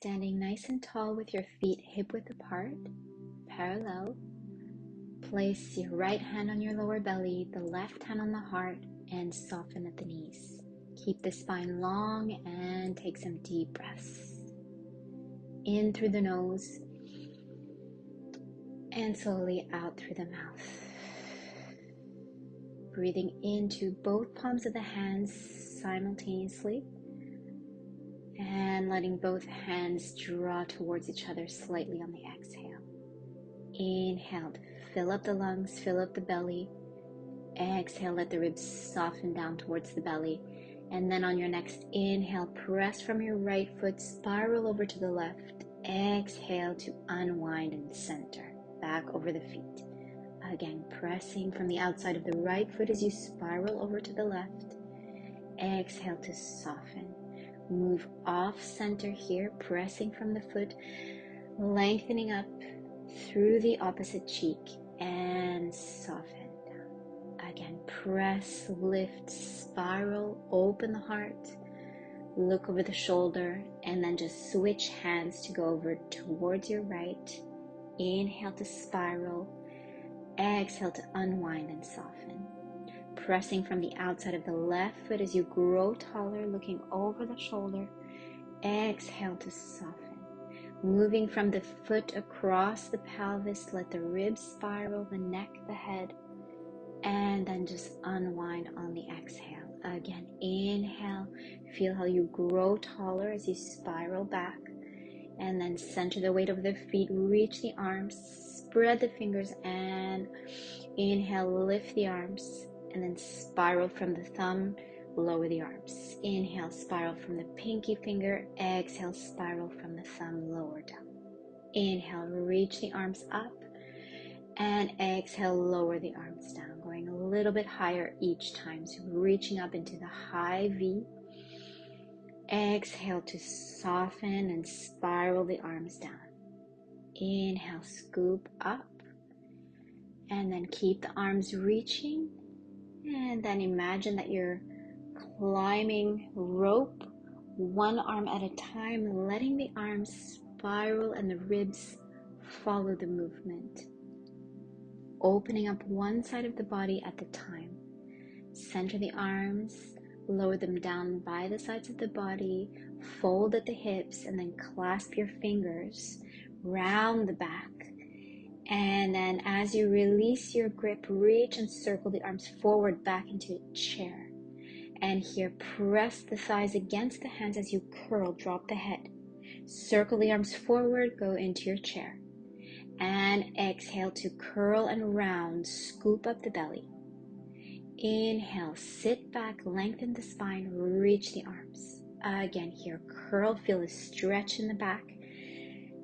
Standing nice and tall with your feet hip-width apart, parallel. Place your right hand on your lower belly, the left hand on the heart, and soften at the knees. Keep the spine long and take some deep breaths. In through the nose and slowly out through the mouth. Breathing into both palms of the hands simultaneously and letting both hands draw towards each other slightly on the exhale. Inhale, fill up the lungs, fill up the belly. Exhale, let the ribs soften down towards the belly. And then on your next inhale, press from your right foot, spiral over to the left. Exhale to unwind and center, back over the feet. Again, pressing from the outside of the right foot as you spiral over to the left. Exhale to soften. Move off center here, pressing from the foot, lengthening up through the opposite cheek and soften down. Again, press, lift, spiral, open the heart, look over the shoulder, and then just switch hands to go over towards your right. Inhale to spiral, exhale to unwind and soften. Pressing from the outside of the left foot as you grow taller, looking over the shoulder. Exhale to soften. Moving from the foot across the pelvis, let the ribs spiral, the neck, the head, and then just unwind on the exhale. Again, inhale, feel how you grow taller as you spiral back, and then center the weight over the feet, reach the arms, spread the fingers, and inhale, lift the arms, and then spiral from the thumb, lower the arms. Inhale, spiral from the pinky finger. Exhale, spiral from the thumb, lower down. Inhale, reach the arms up. And exhale, lower the arms down. Going a little bit higher each time. So reaching up into the high V. Exhale to soften and spiral the arms down. Inhale, scoop up. And then keep the arms reaching. And then imagine that you're climbing rope, one arm at a time, letting the arms spiral and the ribs follow the movement. Opening up one side of the body at the time. Center the arms, lower them down by the sides of the body, fold at the hips, and then clasp your fingers round the back. And then as you release your grip, reach and circle the arms forward back into a chair. And here, press the thighs against the hands as you curl, drop the head. Circle the arms forward, go into your chair. And exhale to curl and round, scoop up the belly. Inhale, sit back, lengthen the spine, reach the arms. Again here, curl, feel a stretch in the back.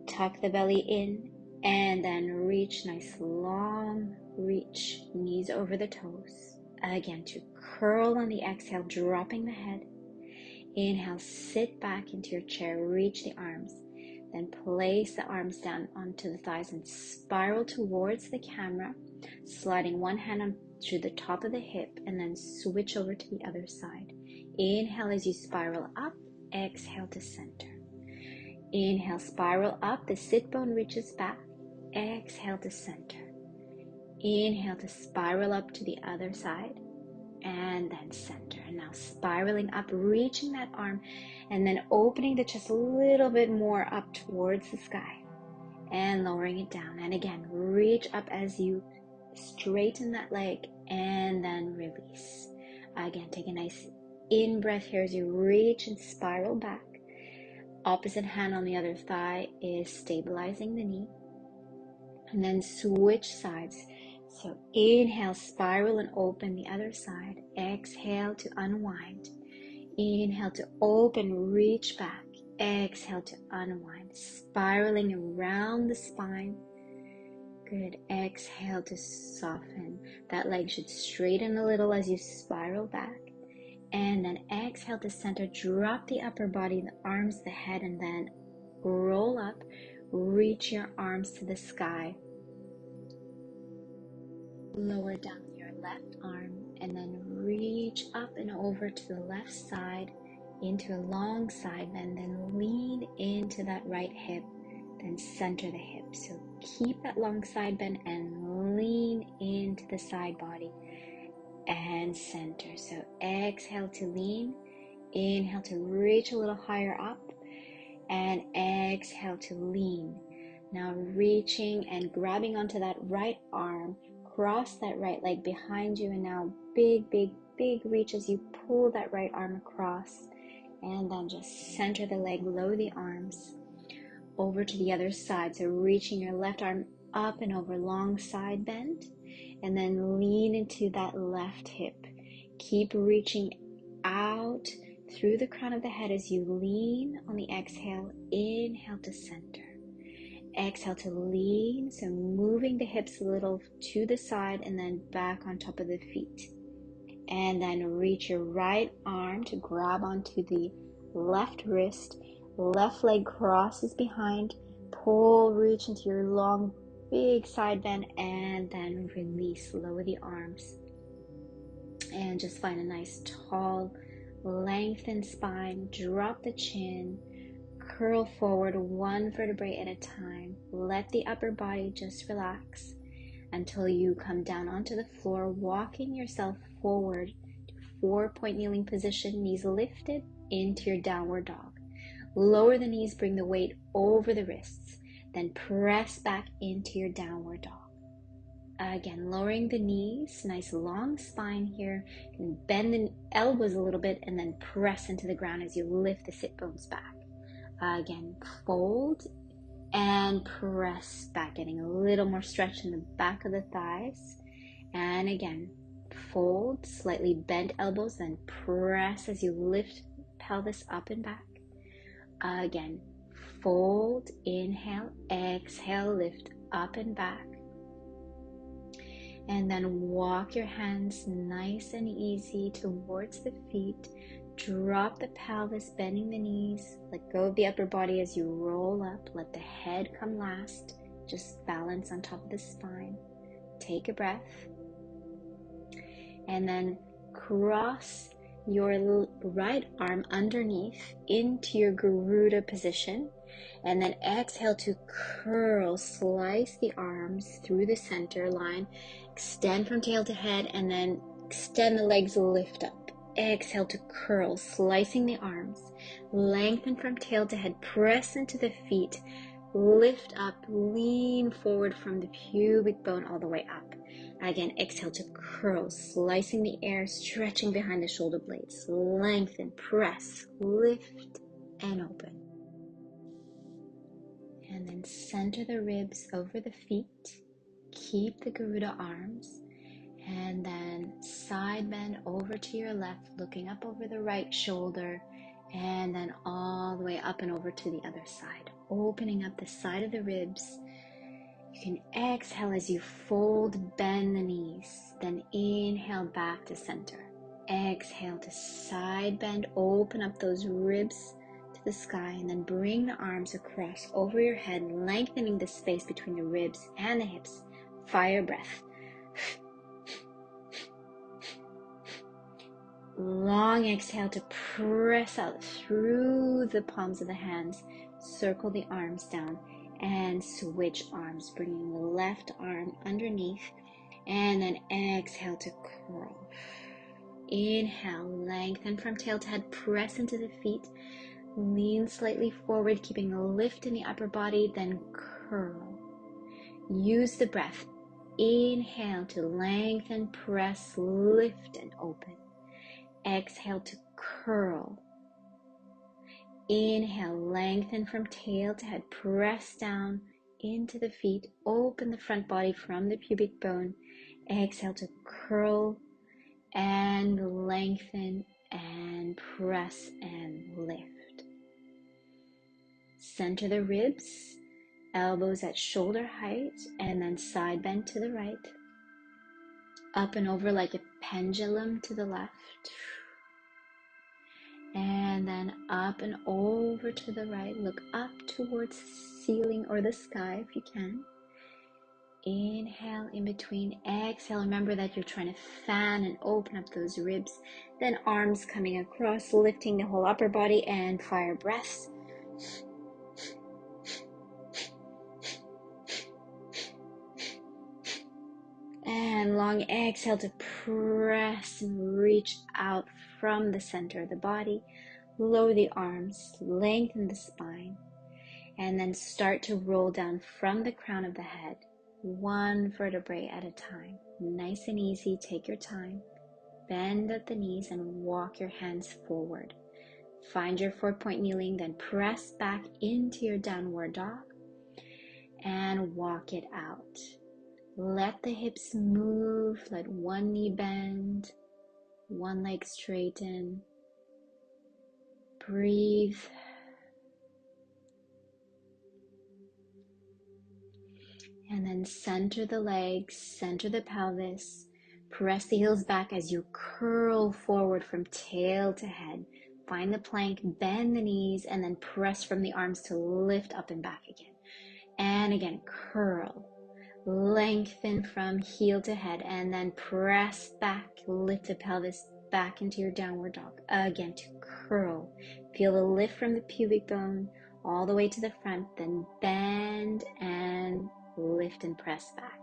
Tuck the belly in. And then reach, nice long reach, knees over the toes. Again, to curl on the exhale, dropping the head. Inhale, sit back into your chair, reach the arms. Then place the arms down onto the thighs and spiral towards the camera, sliding one hand onto the top of the hip and then switch over to the other side. Inhale as you spiral up, exhale to center. Inhale, spiral up, the sit bone reaches back. Exhale to center. Inhale to spiral up to the other side and then center. And now spiraling up, reaching that arm and then opening the chest a little bit more up towards the sky and lowering it down. And again, reach up as you straighten that leg and then release. Again, take a nice in-breath here as you reach and spiral back. Opposite hand on the other thigh is stabilizing the knee. And then switch sides. So inhale, spiral and open the other side. Exhale to unwind. Inhale to open, reach back. Exhale to unwind. Spiraling around the spine. Good. Exhale to soften. That leg should straighten a little as you spiral back. And then exhale to center. Drop the upper body, the arms, the head, and then roll up. Reach your arms to the sky. Lower down your left arm and then reach up and over to the left side. into a long side bend, then lean into that right hip, then center the hip. So keep that long side bend and lean into the side body and center. So exhale to lean, inhale to reach a little higher up, and exhale to lean. Now reaching and grabbing onto that right arm, cross that right leg behind you, and now big, big, big reach as you pull that right arm across, and then just center the leg, lower the arms over to the other side. So reaching your left arm up and over, long side bend, and then lean into that left hip. Keep reaching out through the crown of the head as you lean on the exhale. Inhale to center. Exhale to lean, so moving the hips a little to the side and then back on top of the feet. And then reach your right arm to grab onto the left wrist. Left leg crosses behind. Pull, reach into your long, big side bend, and then release. Lower the arms. And just find a nice, tall, lengthened spine. Drop the chin. Curl forward one vertebrae at a time. Let the upper body just relax until you come down onto the floor, walking yourself forward to 4-point kneeling position, knees lifted into your downward dog. Lower the knees, bring the weight over the wrists, then press back into your downward dog. Again, lowering the knees, nice long spine here. You can bend the elbows a little bit and then press into the ground as you lift the sit bones back. Again, fold and press back, getting a little more stretch in the back of the thighs. And again, fold, slightly bend elbows, then press as you lift pelvis up and back. Again, fold, inhale, exhale, lift up and back. And then walk your hands nice and easy towards the feet. Drop the pelvis, bending the knees. Let go of the upper body as you roll up. Let the head come last. Just balance on top of the spine. Take a breath. And then cross your right arm underneath into your Garuda position. And then exhale to curl, slice the arms through the center line. Extend from tail to head, and then extend the legs, lift up. Exhale to curl, slicing the arms. Lengthen from tail to head, press into the feet. Lift up, lean forward from the pubic bone all the way up. Again, exhale to curl, slicing the air, stretching behind the shoulder blades. Lengthen, press, lift, and open. And then center the ribs over the feet. Keep the Garuda arms. And then side bend over to your left, looking up over the right shoulder. And then all the way up and over to the other side. Opening up the side of the ribs. You can exhale as you fold, bend the knees. Then inhale back to center. Exhale to side bend, open up those ribs to the sky, and then bring the arms across over your head, lengthening the space between the ribs and the hips. Fire breath. Long exhale to press out through the palms of the hands. Circle the arms down and switch arms, bringing the left arm underneath, and then exhale to curl. Inhale, lengthen from tail to head, press into the feet, lean slightly forward, keeping a lift in the upper body, then curl. Use the breath. Inhale to lengthen, press, lift, and open. Exhale to curl. Inhale, lengthen from tail to head, press down into the feet, open the front body from the pubic bone. Exhale to curl and lengthen and press and lift. Center the ribs, elbows at shoulder height, and then side bend to the right. Up and over like a pendulum to the left. And then up and over to the right. Look up towards the ceiling or the sky if you can. Inhale in between. Exhale. Remember that you're trying to fan and open up those ribs. Then arms coming across, lifting the whole upper body, and fire breaths. And long exhale to press and reach out from the center of the body. Lower the arms, lengthen the spine, and then start to roll down from the crown of the head, one vertebrae at a time. Nice and easy, take your time. Bend at the knees and walk your hands forward. Find your 4-point kneeling, then press back into your downward dog and walk it out. Let the hips move, let one knee bend, one leg straighten. Breathe. And then center the legs, center the pelvis. Press the heels back as you curl forward from tail to head. Find the plank, bend the knees, and then press from the arms to lift up and back again. And again, curl. Lengthen from heel to head, and then press back. Lift the pelvis back into your downward dog. Again, to curl. Feel the lift from the pubic bone all the way to the front, then bend and lift and press back.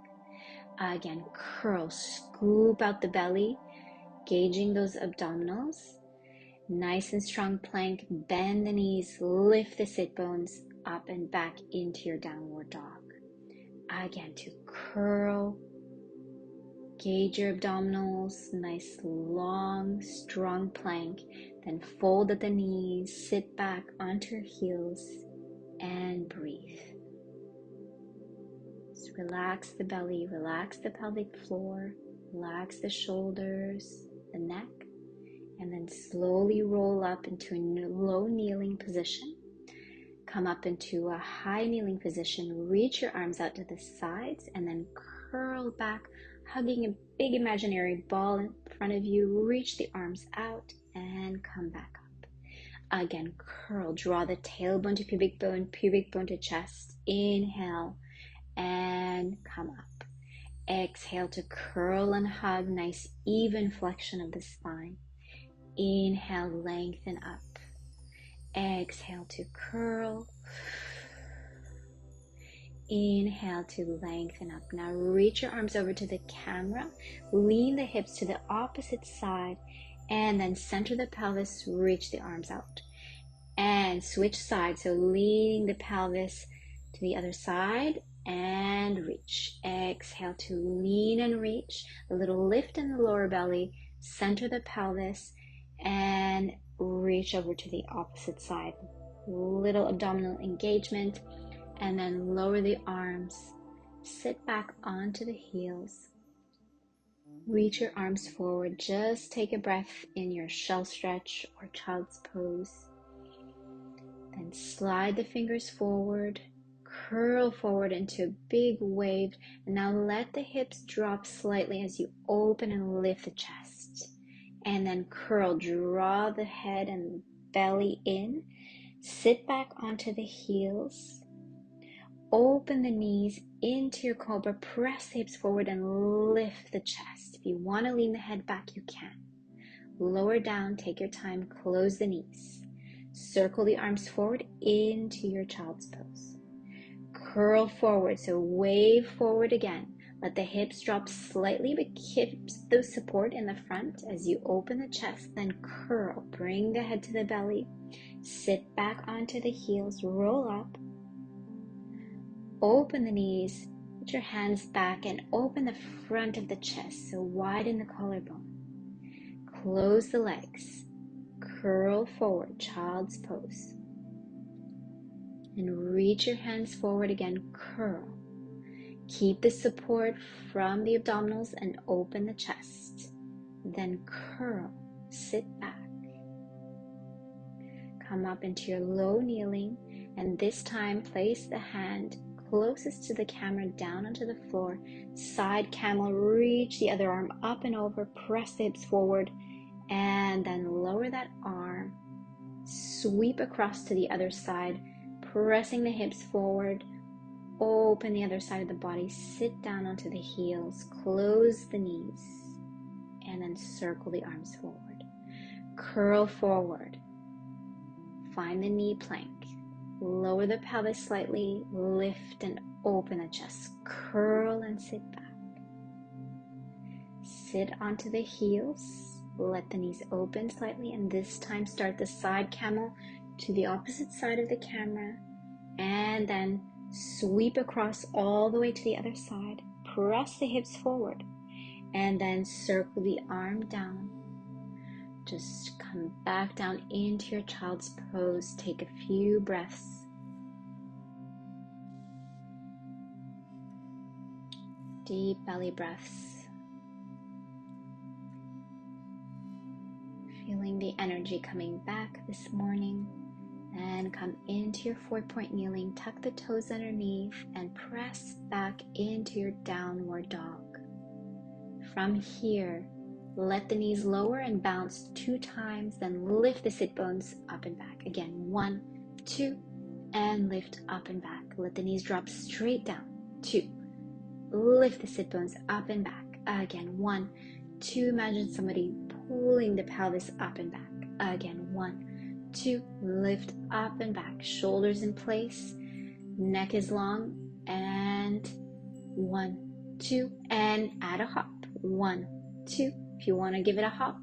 Again, curl, scoop out the belly, gauging those abdominals. Nice and strong plank, bend the knees, lift the sit bones up and back into your downward dog. Again, to curl, gauge your abdominals, nice long, strong plank, then fold at the knees, sit back onto your heels and breathe. Relax the belly, relax the pelvic floor, relax the shoulders, the neck, and then slowly roll up into a low kneeling position. Come up into a high kneeling position, reach your arms out to the sides, and then curl back, hugging a big imaginary ball in front of you. Reach the arms out and come back up. Again, curl, draw the tailbone to pubic bone to chest. Inhale. And come up. Exhale to curl and hug, nice even flexion of the spine. Inhale, lengthen up. Exhale to curl. Inhale to lengthen up. Now reach your arms over to the camera, lean the hips to the opposite side, and then center the pelvis, reach the arms out. And switch sides, so leaning the pelvis to the other side, and reach. Exhale to lean and reach. A little lift in the lower belly, center the pelvis, and reach over to the opposite side. Little abdominal engagement, and then lower the arms. Sit back onto the heels. Reach your arms forward. Just take a breath in your shell stretch or child's pose. Then slide the fingers forward. Curl forward into a big wave, and now let the hips drop slightly as you open and lift the chest. And then curl, draw the head and belly in, sit back onto the heels, open the knees into your cobra, press the hips forward and lift the chest. If you want to lean the head back, you can. Lower down, take your time, close the knees. Circle the arms forward into your child's pose. Curl forward, so wave forward again. Let the hips drop slightly, but keep the support in the front as you open the chest, then curl. Bring the head to the belly. Sit back onto the heels, roll up. Open the knees, put your hands back and open the front of the chest, so widen the collarbone. Close the legs. Curl forward, child's pose. And reach your hands forward again, curl. Keep the support from the abdominals and open the chest. Then curl, sit back. Come up into your low kneeling, and this time place the hand closest to the camera down onto the floor. Side camel, reach the other arm up and over, press the hips forward, and then lower that arm. Sweep across to the other side, pressing the hips forward, open the other side of the body. Sit down onto the heels, close the knees, and then circle the arms forward. Curl forward. Find the knee plank. Lower the pelvis slightly, lift and open the chest. Curl and sit back. Sit onto the heels. Let the knees open slightly, and this time start the side camel to the opposite side of the camera, and then sweep across all the way to the other side. Press the hips forward, and then circle the arm down. Just come back down into your child's pose. Take a few breaths. Deep belly breaths. Feeling the energy coming back this morning. And come into your 4-point kneeling. Tuck the toes underneath and press back into your downward dog. From here, let the knees lower and bounce 2 times, then lift the sit bones up and back. Again, 1, 2, and lift up and back. Let the knees drop straight down. 2, lift the sit bones up and back. Again, 1, 2, imagine somebody pulling the pelvis up and back. Again, 1, 2, lift up and back. Shoulders in place, neck is long, and 1, 2, and add a hop. 1, 2. If you want to give it a hop,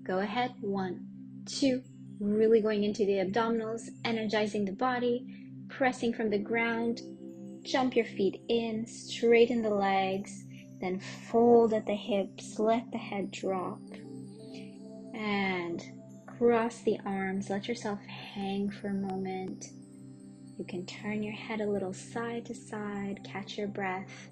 go ahead. 1, 2. Really going into the abdominals, energizing the body, pressing from the ground. Jump your feet in, straighten the legs, then fold at the hips, let the head drop. And cross the arms, let yourself hang for a moment. You can turn your head a little side to side, catch your breath.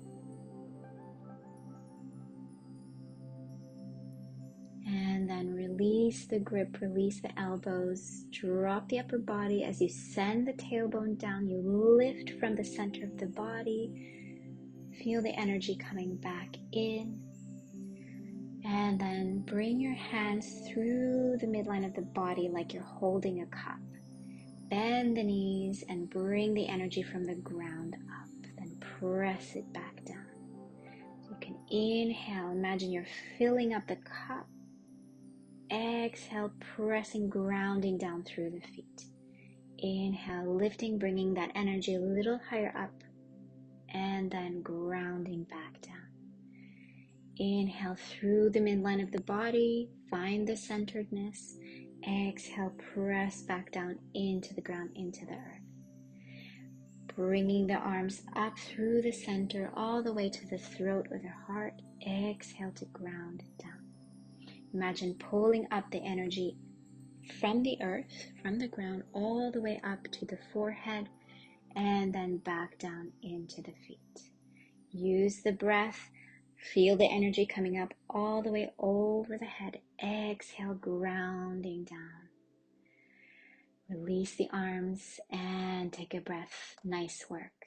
And then release the grip, release the elbows, drop the upper body. As you send the tailbone down, you lift from the center of the body. Feel the energy coming back in. And then bring your hands through the midline of the body like you're holding a cup. Bend the knees and bring the energy from the ground up. Then press it back down. So you can inhale, imagine you're filling up the cup. Exhale, pressing, grounding down through the feet. Inhale, lifting, bringing that energy a little higher up, and then grounding back down. Inhale through the midline of the body, find the centeredness. Exhale, press back down into the ground, into the earth. Bringing the arms up through the center, all the way to the throat or the heart. Exhale to ground down. Imagine pulling up the energy from the earth, from the ground, all the way up to the forehead, and then back down into the feet. Use the breath. Feel the energy coming up all the way over the head. Exhale, grounding down. Release the arms and take a breath. Nice work.